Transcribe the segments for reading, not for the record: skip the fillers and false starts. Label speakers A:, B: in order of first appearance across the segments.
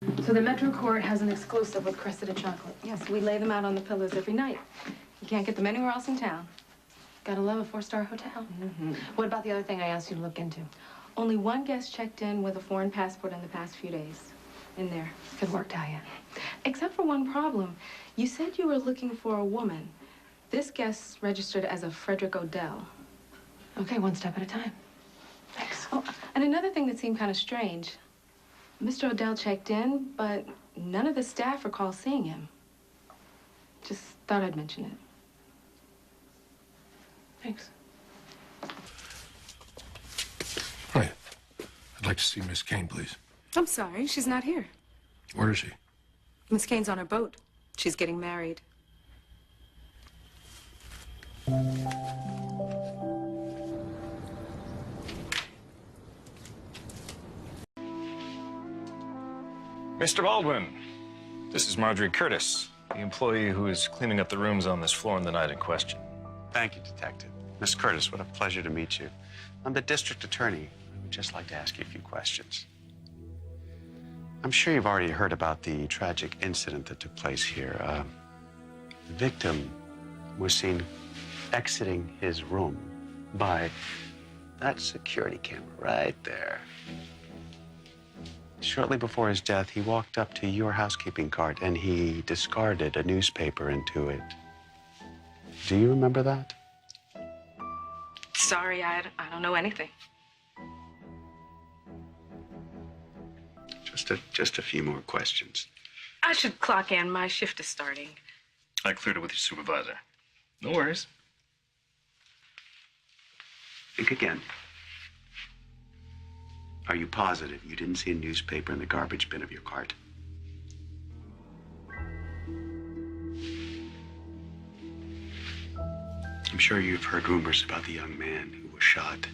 A: So the Metro Court has an exclusive with crusted chocolate.
B: Yes, we lay them out on the pillows every night. You can't get them anywhere else in town.
A: Gotta love a four-star hotel.
B: Mm-hmm.
A: What about the other thing I asked you to look into?
B: Only one guest checked in with a foreign passport in the past few days. In there.
A: Good work, Talia.
B: Except for one problem. You said you were looking for a woman. This guest registered as a Frederick Odell.
A: Okay, one step at a time. Thanks.
B: Oh, and another thing that seemed kind of strange. Mr. Odell checked in, but none of the staff recall seeing him. Just thought I'd mention it.
A: Thanks.
C: Hi. I'd like to see Miss Kane, please.
B: I'm sorry, she's not here.
C: Where is she?
B: Miss Kane's on her boat. She's getting married.
D: Mr. Baldwin, this is Marjorie Curtis, the employee who is cleaning up the rooms on this floor on the night in question.
E: Thank you, Detective. Miss Curtis, what a pleasure to meet you. I'm the district attorney. I would just like to ask you a few questions. I'm sure you've already heard about the tragic incident that took place here. The victim was seen exiting his room by that security camera right there. Shortly before his death, he walked up to your housekeeping cart and he discarded a newspaper into it. Do you remember that?
B: Sorry, I don't know anything.
E: Just a few more questions.
B: I should clock in. My shift is starting.
D: I cleared it with your supervisor. No worries.
E: Think again. Are you positive you didn't see a newspaper in the garbage bin of your cart? I'm sure you've heard rumors about the young man who was shot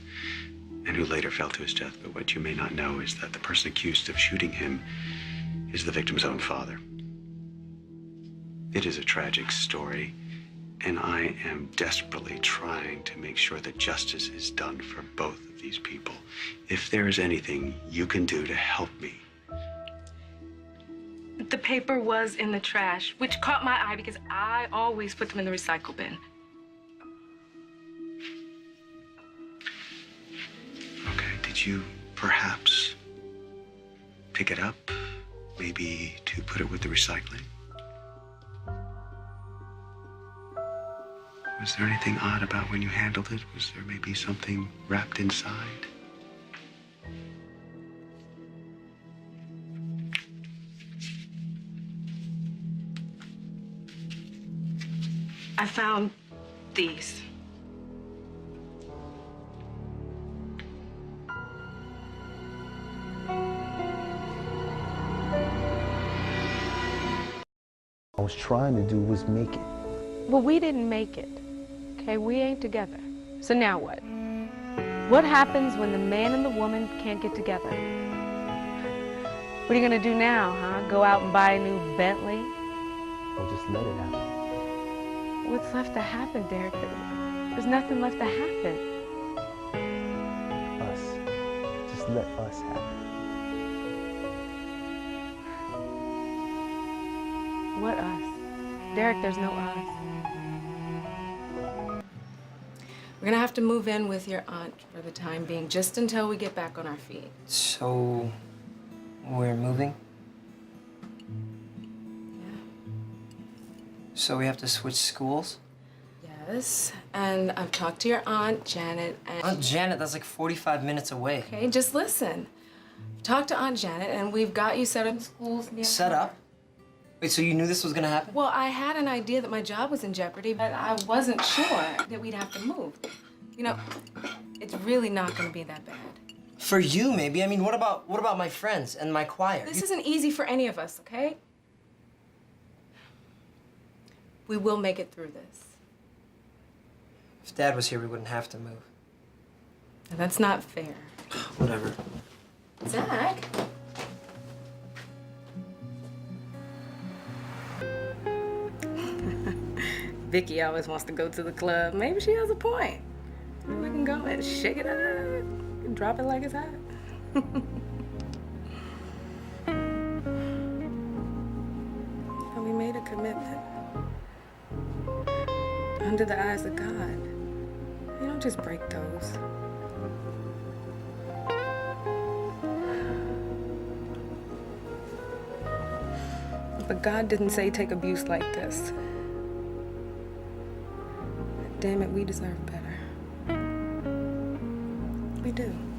E: and who later fell to his death, but what you may not know is that the person accused of shooting him is the victim's own father. It is a tragic story, and I am desperately trying to make sure that justice is done for both of these people. If there is anything you can do to help me.
B: The paper was in the trash, which caught my eye because I always put them in the recycle bin.
E: Okay, did you perhaps pick it up? Maybe to put it with the recycling? Was there anything odd about when you handled it? Was there maybe something wrapped inside?
B: I found these.
F: I was trying to do was make it.
G: Well, we didn't make it, okay? We ain't together. So now what? What happens when the man and the woman can't get together? What are you gonna do now, huh? Go out and buy a new Bentley?
F: Or just let it happen.
G: What's left to happen, Derek? There's nothing left to happen.
F: Us. Just let us happen.
G: What us? Derek, there's no us.
B: We're gonna have to move in with your aunt for the time being, just until we get back on our feet.
H: So, we're moving?
B: Yeah.
H: So we have to switch schools?
B: Yes, and I've talked to your Aunt Janet and...
H: Aunt Janet, that's like 45 minutes away.
B: Okay, just listen. Talk to Aunt Janet and we've got you set up in schools near...
H: Set up? Wait, so you knew this was gonna happen?
B: Well, I had an idea that my job was in jeopardy, but I wasn't sure that we'd have to move. You know, it's really not gonna be that bad.
H: For you, maybe. I mean, what about my friends and my choir?
B: This isn't easy for any of us, okay? We will make it through this.
H: If Dad was here, we wouldn't have to move.
B: And that's not fair.
H: Whatever.
B: Zach? Vicky always wants to go to the club. Maybe she has a point. Maybe we can go and shake it up and drop it like it's hot.
G: commitment. Under the eyes of God. You don't just break those. But God didn't say take abuse like this. Damn it, we deserve better. We do.